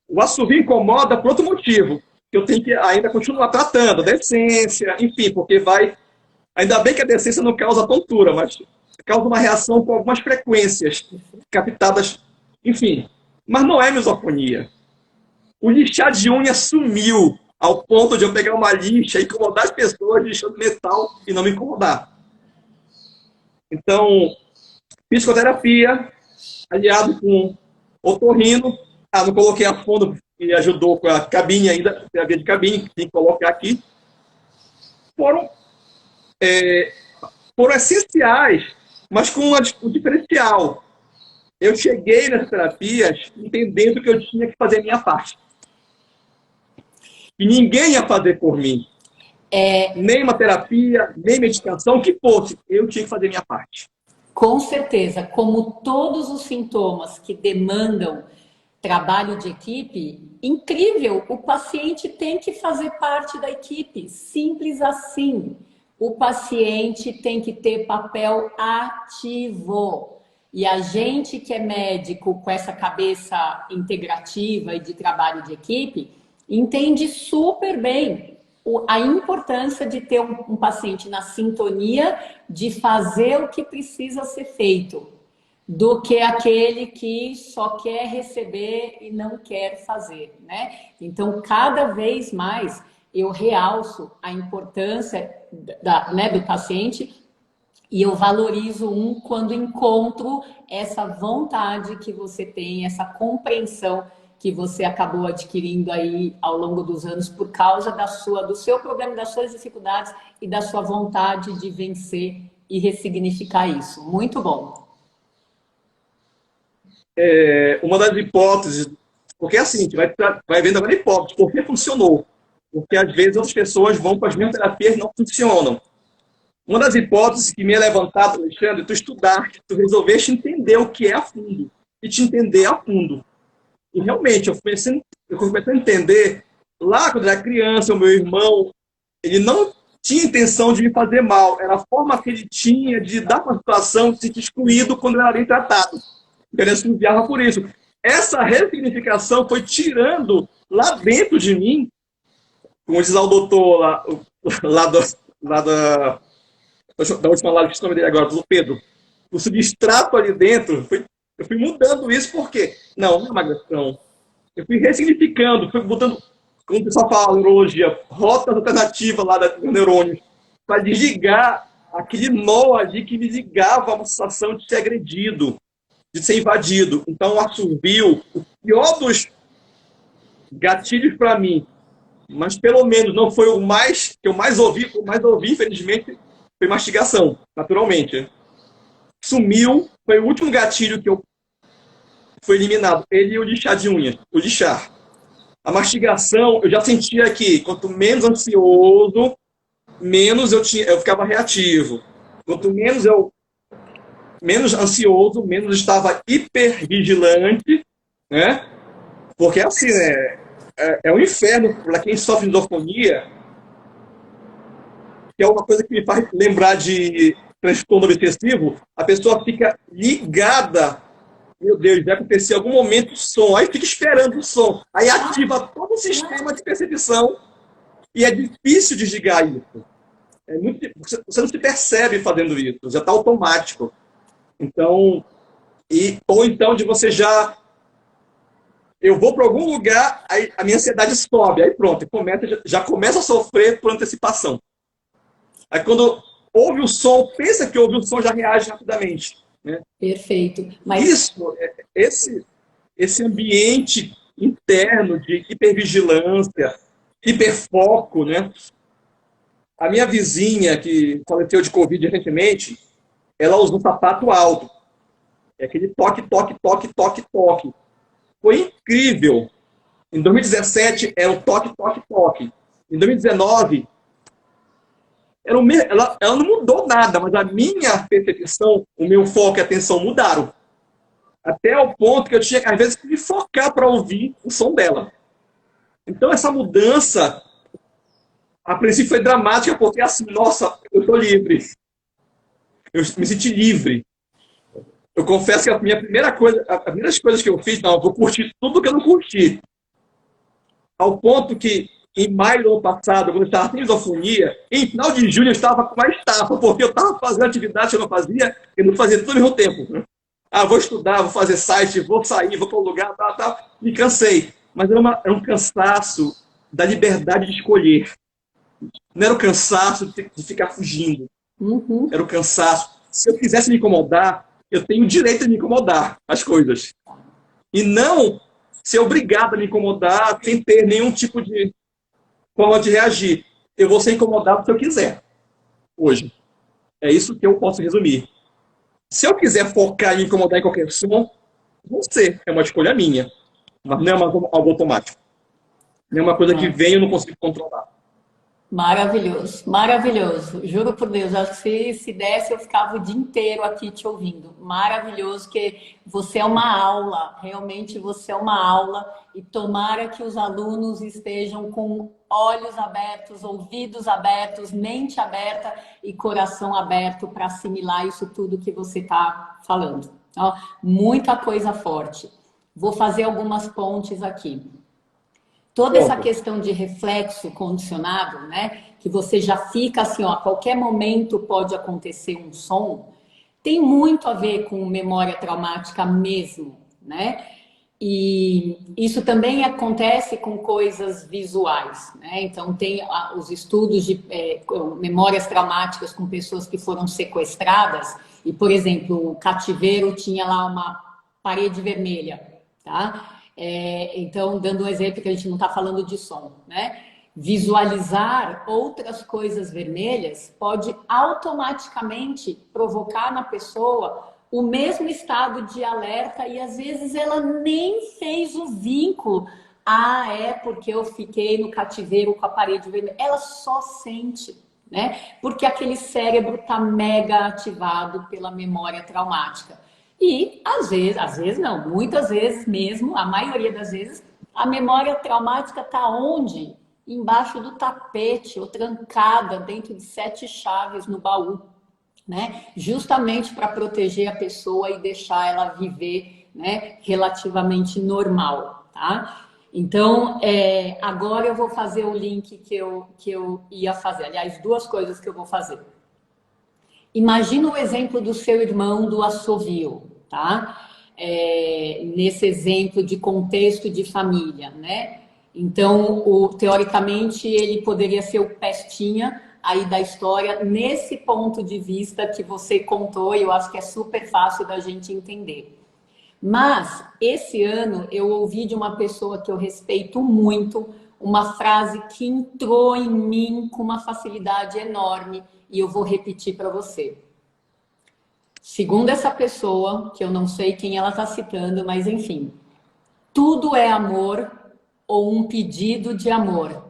O assovio incomoda por outro motivo, que eu tenho que ainda continuar tratando, decência, enfim, porque vai... Ainda bem que a decência não causa tontura, mas causa uma reação com algumas frequências captadas, enfim. Mas não é misofonia. O lixar de unha sumiu ao ponto de eu pegar uma lixa e incomodar as pessoas lixando metal e não me incomodar. Então, psicoterapia, aliado com otorrino, não coloquei a fundo e ajudou com a cabine ainda, terapia de cabine, que tem que colocar aqui, foram essenciais, mas com um diferencial. Eu cheguei nessas terapias entendendo que eu tinha que fazer a minha parte. E ninguém ia fazer por mim. Nem uma terapia, nem medicação, o que fosse, eu tinha que fazer a minha parte. Com certeza, como todos os sintomas que demandam trabalho de equipe, incrível, o paciente tem que fazer parte da equipe, simples assim. O paciente tem que ter papel ativo. E a gente que é médico com essa cabeça integrativa e de trabalho de equipe, entende super bem a importância de ter um paciente na sintonia de fazer o que precisa ser feito, do que aquele que só quer receber e não quer fazer, né? Então, cada vez mais eu realço a importância do paciente e eu valorizo quando encontro essa vontade que você tem, essa compreensão que você acabou adquirindo aí ao longo dos anos por causa do seu problema, das suas dificuldades e da sua vontade de vencer e ressignificar isso. Muito bom. Uma das hipóteses, porque assim, a gente vai vendo agora a hipótese, por que funcionou? Porque às vezes outras pessoas vão para as mesmas terapias e não funcionam. Uma das hipóteses que me é levantada, Alexandre, tu estudaste, tu resolveste entender o que é a fundo, e te entender a fundo. E realmente, eu comecei a entender, lá quando eu era criança, o meu irmão, ele não tinha intenção de me fazer mal, era a forma que ele tinha de dar para a situação, de se sentir excluído quando eu era bem tratado. Ele se enviava por isso. Essa ressignificação foi tirando lá dentro de mim, como diz o doutor lá da última live que estou dele agora, do Pedro, o substrato ali dentro, eu fui mudando isso porque, não é uma agressão. Eu fui ressignificando, fui botando, como o pessoal fala, neurologia, rotas alternativas lá dos neurônios, para desligar aquele nó ali que me ligava a uma sensação de ser agredido, de ser invadido. Então, o assovio, o pior dos gatilhos para mim, mas pelo menos não foi o que eu mais ouvi, infelizmente, foi mastigação, naturalmente. Sumiu, foi o último gatilho que foi eliminado. Ele e o lixar de unhas, o lixar. A mastigação, eu já sentia que quanto menos ansioso, menos eu ficava reativo. Quanto menos ansioso, menos estava hipervigilante, né? Porque assim, né? É um inferno para quem sofre de misofonia, que é uma coisa que me faz lembrar de transtorno obsessivo. A pessoa fica ligada. Meu Deus, vai acontecer em algum momento o som. Aí fica esperando o som. Aí ativa todo o sistema de percepção e é difícil desligar isso. Você não se percebe fazendo isso, já está automático. Então, ou então de você eu vou para algum lugar, aí a minha ansiedade sobe, aí pronto, já começa a sofrer por antecipação. Aí quando ouve o som, pensa que ouve o som, já reage rapidamente. Né? Perfeito. Esse ambiente interno de hipervigilância, hiperfoco, né? A minha vizinha, que faleceu de Covid recentemente, ela usa um sapato alto. É aquele toque, toque, toque, toque, toque. Foi incrível. Em 2017 era o toque, toque, toque. Em 2019, ela não mudou nada, mas a minha percepção, o meu foco e a atenção mudaram. Até o ponto que eu tinha, às vezes, que me focar para ouvir o som dela. Então, essa mudança, a princípio, foi dramática, porque assim, nossa, eu estou livre. Eu me senti livre. Eu confesso que a minha primeira coisa, as primeiras coisas que eu fiz, não, eu vou curtir tudo que eu não curti. Ao ponto que, em maio do ano passado, quando eu estava sem misofonia, em final de junho eu estava com uma estafa, porque eu estava fazendo atividade que eu não fazia, e não fazia tudo ao mesmo tempo. Ah, vou estudar, vou fazer site, vou sair, vou para um lugar, tal. Me cansei. Mas era um cansaço da liberdade de escolher. Não era o cansaço de ficar fugindo. Uhum. Era o cansaço. Se eu quisesse me incomodar, eu tenho o direito de me incomodar as coisas. E não ser obrigado a me incomodar sem ter nenhum tipo de forma de reagir. Eu vou ser incomodado se eu quiser, hoje. É isso que eu posso resumir. Se eu quiser focar em me incomodar em qualquer som, vou ser. É uma escolha minha. Mas não é algo automático. Não é uma coisa que vem e eu não consigo controlar. Maravilhoso, maravilhoso. Juro por Deus, acho que se desse eu ficava o dia inteiro aqui te ouvindo. Maravilhoso, que você é uma aula, realmente você é uma aula e tomara que os alunos estejam com olhos abertos, ouvidos abertos, mente aberta e coração aberto para assimilar isso tudo que você está falando. Ó, muita coisa forte. Vou fazer algumas pontes aqui. Toda essa questão de reflexo condicionado, né? Que você já fica assim, ó, a qualquer momento pode acontecer um som, tem muito a ver com memória traumática mesmo, né? E isso também acontece com coisas visuais, né? Então tem os estudos de memórias traumáticas com pessoas que foram sequestradas e, por exemplo, o cativeiro tinha lá uma parede vermelha, tá? Então, dando um exemplo que a gente não está falando de som, né? Visualizar outras coisas vermelhas pode automaticamente provocar na pessoa o mesmo estado de alerta e às vezes ela nem fez o vínculo. Ah, é porque eu fiquei no cativeiro com a parede vermelha. Ela só sente, né? Porque aquele cérebro está mega ativado pela memória traumática. E às vezes não, muitas vezes mesmo, a maioria das vezes, a memória traumática está onde? Embaixo do tapete ou trancada dentro de 7 chaves no baú, né? Justamente para proteger a pessoa e deixar ela viver, né, relativamente normal, tá? Então, agora eu vou fazer o link que eu ia fazer. Aliás, 2 coisas que eu vou fazer. Imagina o exemplo do seu irmão do assovio, tá? Nesse exemplo de contexto de família, né? Então, teoricamente, ele poderia ser o pestinha aí da história, nesse ponto de vista que você contou, e eu acho que é super fácil da gente entender. Mas, esse ano, eu ouvi de uma pessoa que eu respeito muito, uma frase que entrou em mim com uma facilidade enorme, e eu vou repetir para você. Segundo essa pessoa, que eu não sei quem ela está citando, mas enfim, tudo é amor ou um pedido de amor.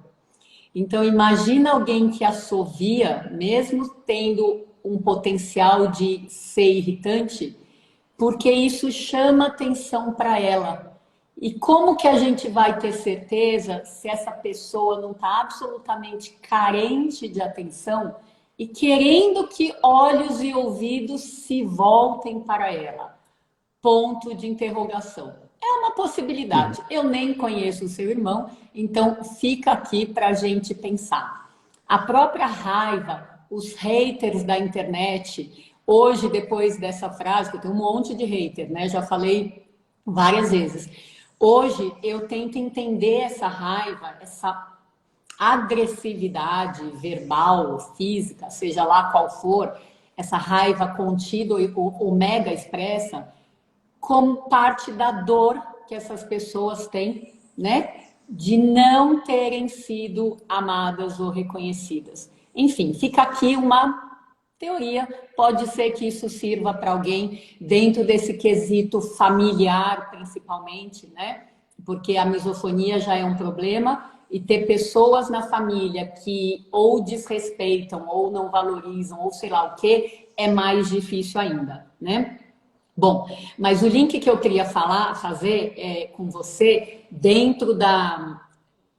Então, imagina alguém que assovia, mesmo tendo um potencial de ser irritante, porque isso chama atenção para ela. E como que a gente vai ter certeza se essa pessoa não está absolutamente carente de atenção e querendo que olhos e ouvidos se voltem para ela? Ponto de interrogação. É uma possibilidade. Eu nem conheço o seu irmão, então fica aqui para a gente pensar. A própria raiva, os haters da internet, hoje, depois dessa frase, que eu tenho um monte de hater, né? Já falei várias vezes. Hoje eu tento entender essa raiva, essa agressividade verbal, física, seja lá qual for, essa raiva contida ou mega expressa, como parte da dor que essas pessoas têm, né? De não terem sido amadas ou reconhecidas. Enfim, fica aqui uma teoria. Pode ser que isso sirva para alguém dentro desse quesito familiar, principalmente, né? Porque a misofonia já é um problema e ter pessoas na família que ou desrespeitam ou não valorizam ou sei lá o que é mais difícil ainda, né? Bom, mas o link que eu queria fazer com você, dentro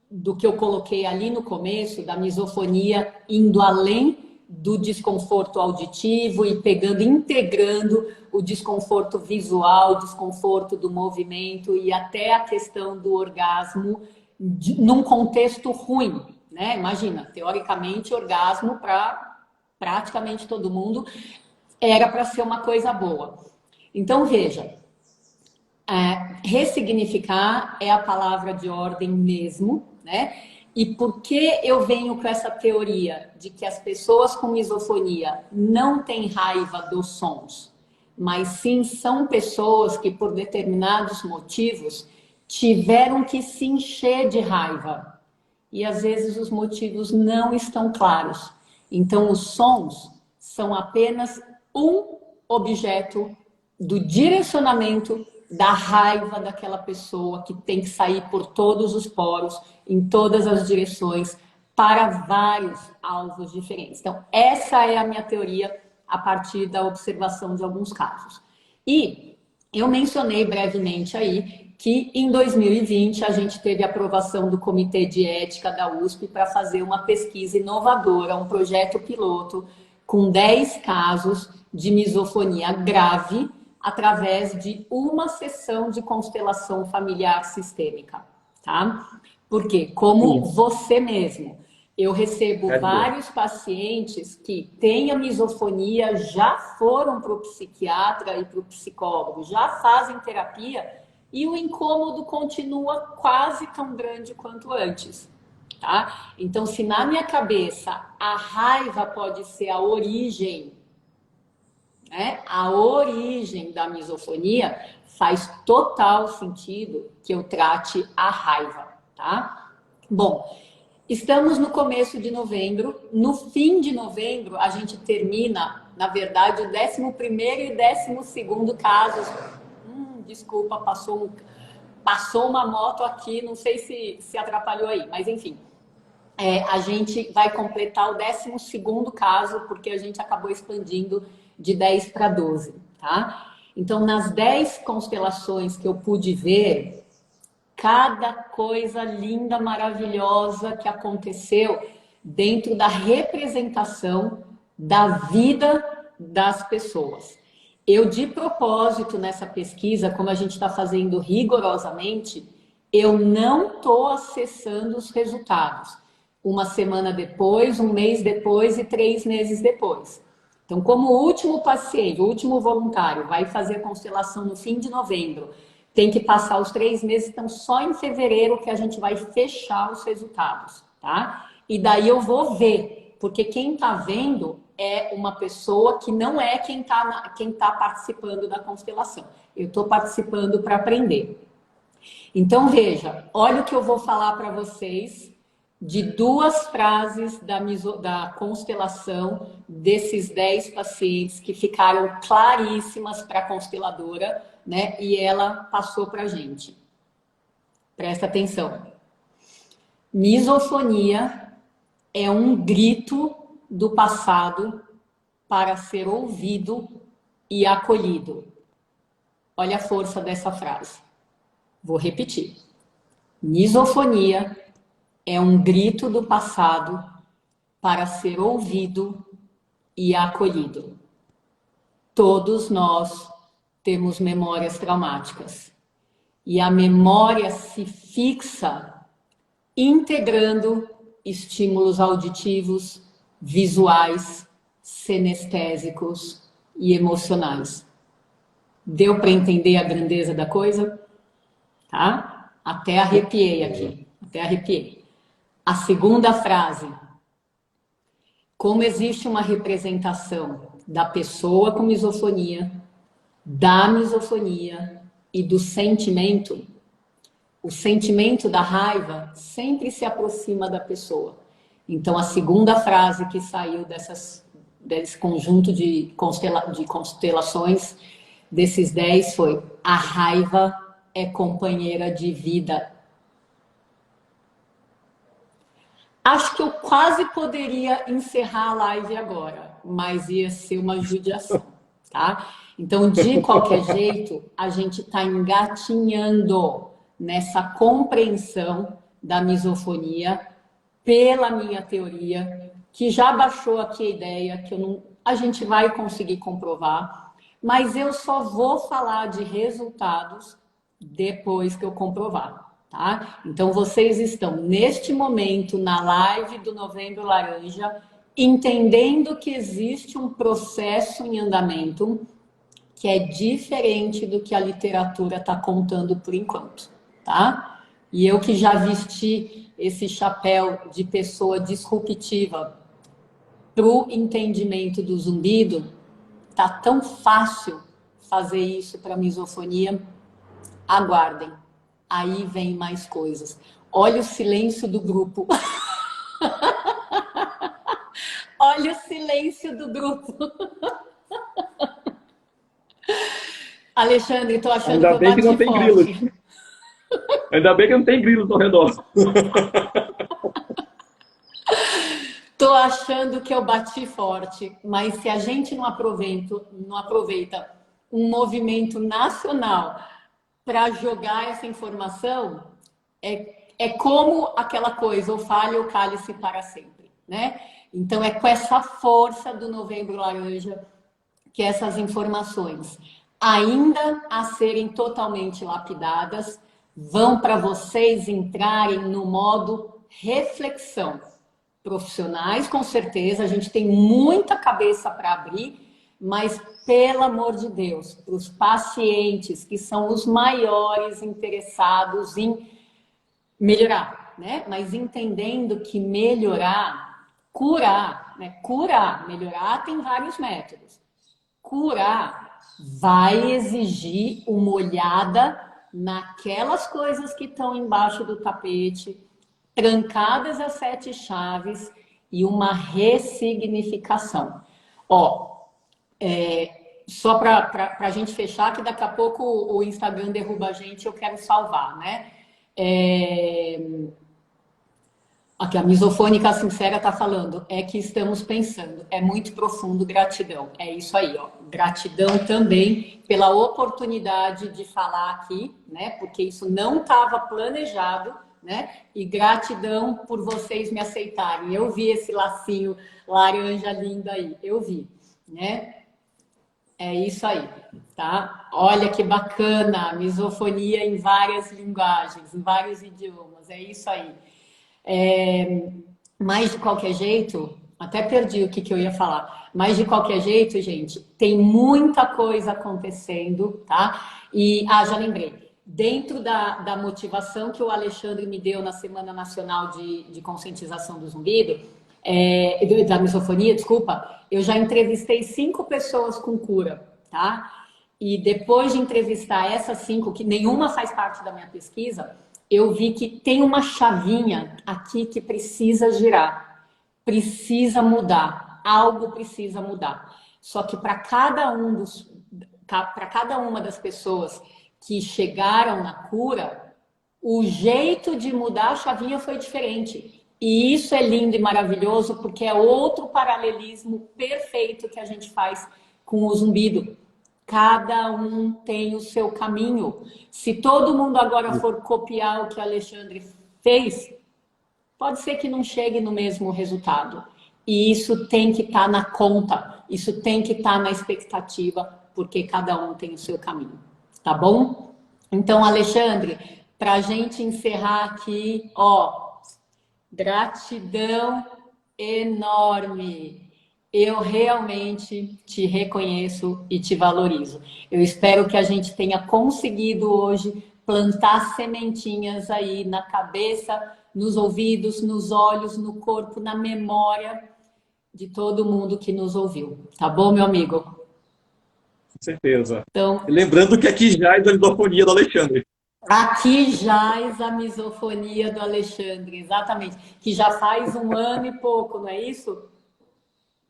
do que eu coloquei ali no começo, da misofonia, indo além do desconforto auditivo e integrando o desconforto visual, o desconforto do movimento e até a questão do orgasmo num contexto ruim, né? Imagina, teoricamente, orgasmo para praticamente todo mundo era para ser uma coisa boa. Então, veja, ressignificar é a palavra de ordem mesmo, né? E por que eu venho com essa teoria de que as pessoas com misofonia não têm raiva dos sons, mas sim são pessoas que, por determinados motivos, tiveram que se encher de raiva. E às vezes os motivos não estão claros. Então, os sons são apenas um objeto do direcionamento da raiva daquela pessoa que tem que sair por todos os poros, em todas as direções, para vários alvos diferentes. Então, essa é a minha teoria a partir da observação de alguns casos. E eu mencionei brevemente aí que em 2020 a gente teve a aprovação do Comitê de Ética da USP para fazer uma pesquisa inovadora, um projeto piloto com 10 casos de misofonia grave através de uma sessão de constelação familiar sistêmica, tá? Porque, como você mesmo, eu recebo vários pacientes que têm a misofonia, já foram para o psiquiatra e para o psicólogo, já fazem terapia e o incômodo continua quase tão grande quanto antes, tá? Então, se na minha cabeça a raiva pode ser a origem, né? A origem da misofonia, faz total sentido que eu trate a raiva, tá? Bom, estamos no começo de novembro. No fim de novembro, a gente termina, na verdade, o 11º e 12º casos. Desculpa, passou uma moto aqui, não sei se atrapalhou aí, mas enfim. A gente vai completar o 12º caso, porque a gente acabou expandindo de 10 para 12, tá? Então, nas 10 constelações que eu pude ver, cada coisa linda, maravilhosa que aconteceu dentro da representação da vida das pessoas. Eu, de propósito, nessa pesquisa, como a gente está fazendo rigorosamente, eu não estou acessando os resultados. Uma semana depois, um mês depois e 3 meses depois. Então, como o último paciente, o último voluntário vai fazer a constelação no fim de novembro, tem que passar os 3 meses, então só em fevereiro que a gente vai fechar os resultados, tá? E daí eu vou ver, porque quem tá vendo é uma pessoa que não é quem tá participando da constelação. Eu estou participando para aprender. Então, veja, olha o que eu vou falar para vocês de 2 frases da constelação desses 10 pacientes que ficaram claríssimas para a consteladora, né? E ela passou para a gente. Presta atenção. Misofonia é um grito do passado para ser ouvido e acolhido. Olha a força dessa frase. Vou repetir. Misofonia é um grito do passado para ser ouvido e acolhido. Todos nós temos memórias traumáticas. E a memória se fixa integrando estímulos auditivos, visuais, sinestésicos e emocionais. Deu para entender a grandeza da coisa? Tá? Até arrepiei aqui. Até arrepiei. A segunda frase. Como existe uma representação da pessoa com misofonia, da misofonia e do sentimento, o sentimento da raiva sempre se aproxima da pessoa. Então, a segunda frase que saiu desse conjunto de constelações, desses 10, foi: a raiva é companheira de vida. Acho que eu quase poderia encerrar a live agora, mas ia ser uma judiação, tá? Então, de qualquer jeito, a gente está engatinhando nessa compreensão da misofonia pela minha teoria, que já baixou aqui a ideia, que a gente vai conseguir comprovar, mas eu só vou falar de resultados depois que eu comprovar. Tá? Então, vocês estão, neste momento, na live do Novembro Laranja, entendendo que existe um processo em andamento que é diferente do que a literatura está contando por enquanto. Tá? E eu que já vesti esse chapéu de pessoa disruptiva para o entendimento do zumbido, tá tão fácil fazer isso para misofonia. Aguardem. Aí vem mais coisas. Olha o silêncio do grupo. Olha o silêncio do grupo. Alexandre, estou achando Ainda que eu bem que não bati tem grilos. forte. Ainda bem que não tem grilos ao redor. Estou achando que eu bati forte, mas se a gente não aproveita um movimento nacional para jogar essa informação, é como aquela coisa, ou fale ou cale-se para sempre, né? Então, é com essa força do Novembro Laranja que essas informações, ainda a serem totalmente lapidadas, vão para vocês entrarem no modo reflexão. Profissionais, com certeza, a gente tem muita cabeça para abrir, mas, pelo amor de Deus, para os pacientes que são os maiores interessados em melhorar, né? Mas entendendo que melhorar, curar, né? Curar, melhorar tem vários métodos. Curar vai exigir uma olhada naquelas coisas que estão embaixo do tapete, trancadas as 7 chaves e uma ressignificação. Ó, só para a gente fechar, que daqui a pouco o Instagram derruba a gente, eu quero salvar, né? Aqui a misofônica sincera está falando, é que estamos pensando, é muito profundo, gratidão. É isso aí, ó. Gratidão também pela oportunidade de falar aqui, né? Porque isso não estava planejado, né? E gratidão por vocês me aceitarem. Eu vi esse lacinho laranja lindo aí, eu vi, né? É isso aí, tá? Olha que bacana, misofonia em várias linguagens, em vários idiomas, é isso aí. Mas de qualquer jeito, até perdi o que eu ia falar, mas de qualquer jeito, gente, tem muita coisa acontecendo, tá? E, já lembrei, dentro da motivação que o Alexandre me deu na Semana Nacional de Conscientização do Zumbido, da misofonia, desculpa, eu já entrevistei 5 pessoas com cura, tá? E depois de entrevistar essas 5, que nenhuma faz parte da minha pesquisa, eu vi que tem uma chavinha aqui que precisa girar, precisa mudar, algo precisa mudar. Só que para cada uma das pessoas que chegaram na cura, o jeito de mudar a chavinha foi diferente. E isso é lindo e maravilhoso, porque é outro paralelismo perfeito que a gente faz com o zumbido. Cada um tem o seu caminho. Se todo mundo agora for copiar o que o Alexandre fez, pode ser que não chegue no mesmo resultado. E isso tem que estar na conta, isso tem que estar na expectativa, porque cada um tem o seu caminho. Tá bom? Então, Alexandre, para a gente encerrar aqui, ó, gratidão enorme. Eu realmente te reconheço e te valorizo. Eu espero que a gente tenha conseguido hoje plantar sementinhas aí na cabeça, nos ouvidos, nos olhos, no corpo, na memória de todo mundo que nos ouviu. Tá bom, meu amigo? Com certeza. Então, E lembrando que aqui já é da lidofonia do Alexandre. aqui jaz a misofonia do Alexandre, exatamente, que já faz 1 ano e pouco, não é isso?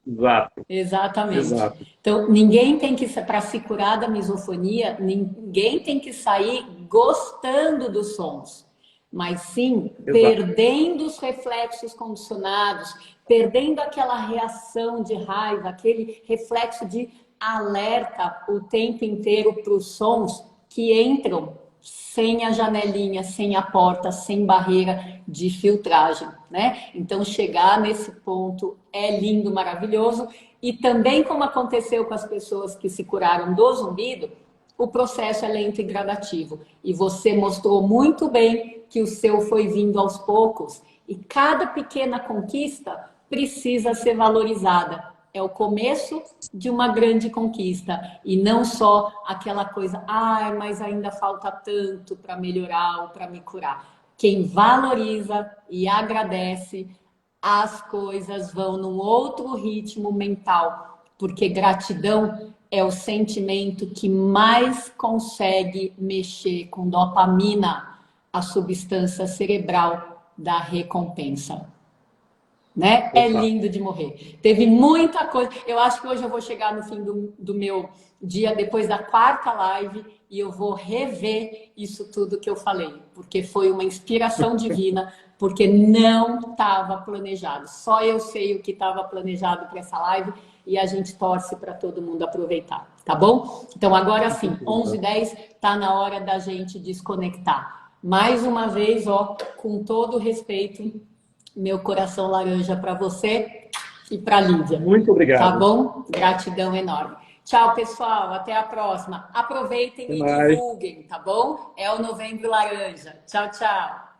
Exato. Exatamente. Exato. Então, ninguém tem que, para se curar da misofonia, ninguém tem que sair gostando dos sons, mas sim Exato. perdendo os reflexos condicionados, perdendo aquela reação de raiva, aquele reflexo de alerta o tempo inteiro para os sons que entram sem a janelinha, sem a porta, sem barreira de filtragem, né? Então, chegar nesse ponto é lindo, maravilhoso. E também, como aconteceu com as pessoas que se curaram do zumbido, o processo é lento e gradativo. E você mostrou muito bem que o seu foi vindo aos poucos. E cada pequena conquista precisa ser valorizada. É o começo de uma grande conquista e não só aquela coisa, mas ainda falta tanto para melhorar ou para me curar. Quem valoriza e agradece, as coisas vão num outro ritmo mental, porque gratidão é o sentimento que mais consegue mexer com dopamina, a substância cerebral da recompensa. Né? É lindo de morrer. Teve muita coisa. Eu acho que hoje eu vou chegar no fim do meu dia, depois da 4ª live, e eu vou rever isso tudo que eu falei, porque foi uma inspiração divina, porque não estava planejado. Só eu sei o que estava planejado para essa live e a gente torce para todo mundo aproveitar, tá bom? Então agora sim, 11h10, tá na hora da gente desconectar. Mais uma vez, ó, com todo o respeito, meu coração laranja para você e para a Lídia. Muito obrigado. Tá bom? Gratidão enorme. Tchau, pessoal. Até a próxima. Aproveitem e divulguem, tá bom? É o Novembro Laranja. Tchau, tchau.